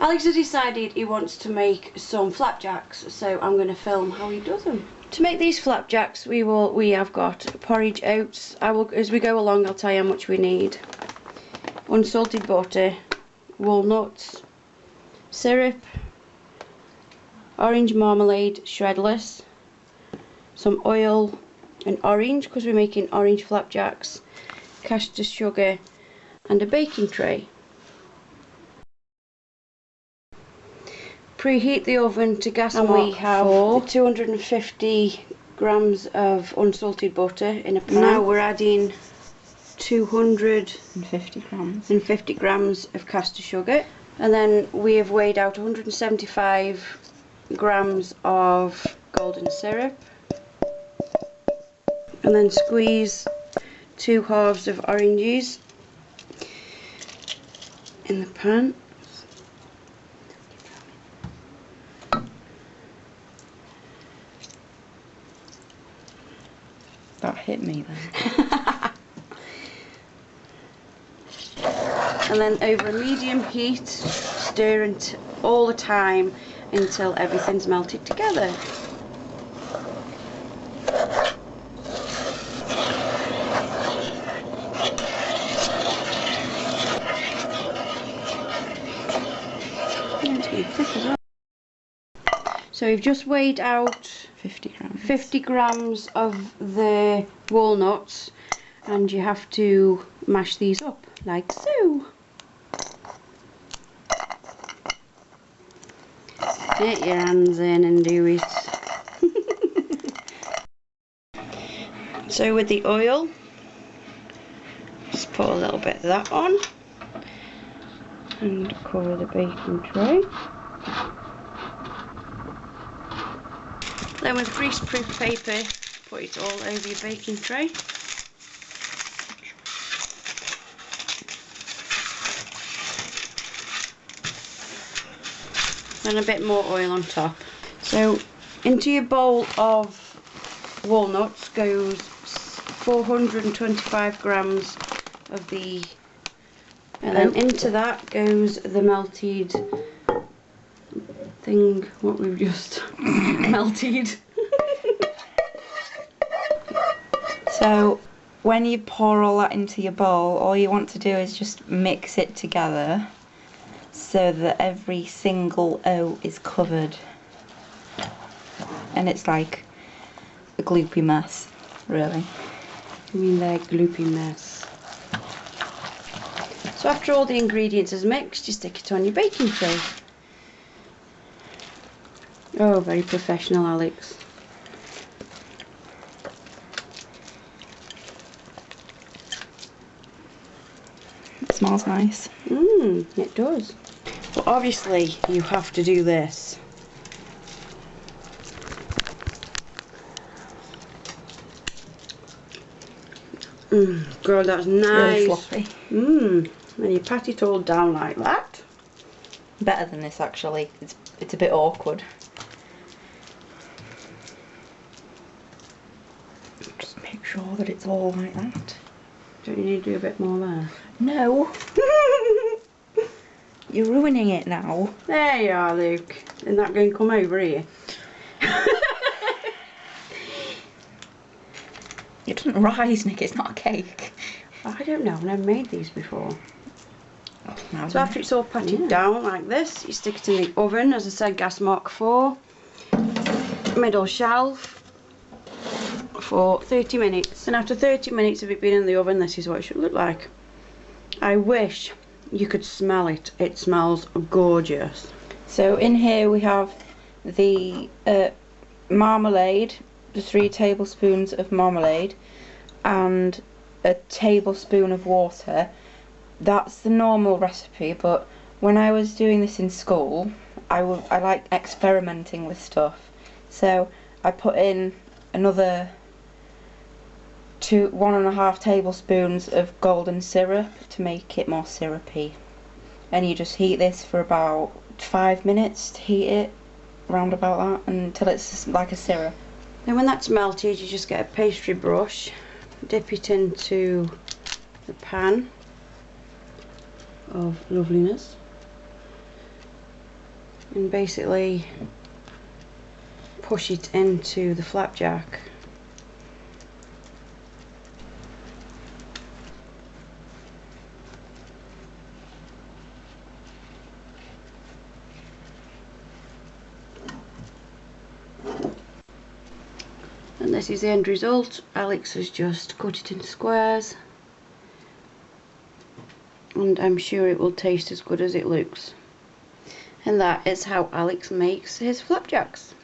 Alex has decided he wants to make some flapjacks, so I'm going to film how he does them. To make these flapjacks, we have got porridge oats. As we go along, I'll tell you how much we need. Unsalted butter, walnuts, syrup, orange marmalade shredless, some oil and orange because we're making orange flapjacks, caster sugar and a baking tray. Preheat the oven to gas mark 4. We have 250 grams of unsalted butter in a pan. Now we're adding 250 grams of caster sugar, and then we have weighed out 175 grams of golden syrup, and then squeeze 2 halves of oranges in the pan. That hit me then. And then over a medium heat, stir it all the time until everything's melted together. So we've just weighed out 50 grams of the walnuts, and you have to mash these up like so. Get your hands in and do it. So with the oil, just put a little bit of that on and cover the baking tray. Then with greaseproof paper, put it all over your baking tray. And a bit more oil on top. So into your bowl of walnuts goes 425 grams of the, and then into that goes the melted thing, what we've just melted. So when you pour all that into your bowl, all you want to do is just mix it together so that every single oat is covered, and it's like a gloopy mess, really. I mean, they're gloopy mess. So after all the ingredients is mixed, you stick it on your baking tray. Oh, very professional, Alex. It smells nice. It does. But obviously, you have to do this. Girl, that's nice. Really sloppy. And you pat it all down like that. Better than this, actually. It's a bit awkward. Just make sure that it's all like that. Don't you need to do a bit more there? No. You're ruining it now. There you are, Luke. Isn't that going to come over here? It doesn't rise, Nick. It's not a cake. I don't know. I've never made these before. Oh, so after it's all patted down like this, you stick it in the oven. As I said, gas mark 4. Middle shelf for 30 minutes. And after 30 minutes of it being in the oven, this is what it should look like. I wish you could smell it. It smells gorgeous. So in here we have the marmalade, the 3 tablespoons of marmalade, and a tablespoon of water. That's the normal recipe, but when I was doing this in school, I liked experimenting with stuff. So I put in another 1.5 tablespoons of golden syrup to make it more syrupy, and you just heat this for about 5 minutes to heat it round about that until it's like a syrup. Then when that's melted, you just get a pastry brush, dip it into the pan of loveliness, and basically push it into the flapjack. And this is the end result. Alex has just cut it into squares, and I'm sure it will taste as good as it looks. And that is how Alex makes his flapjacks.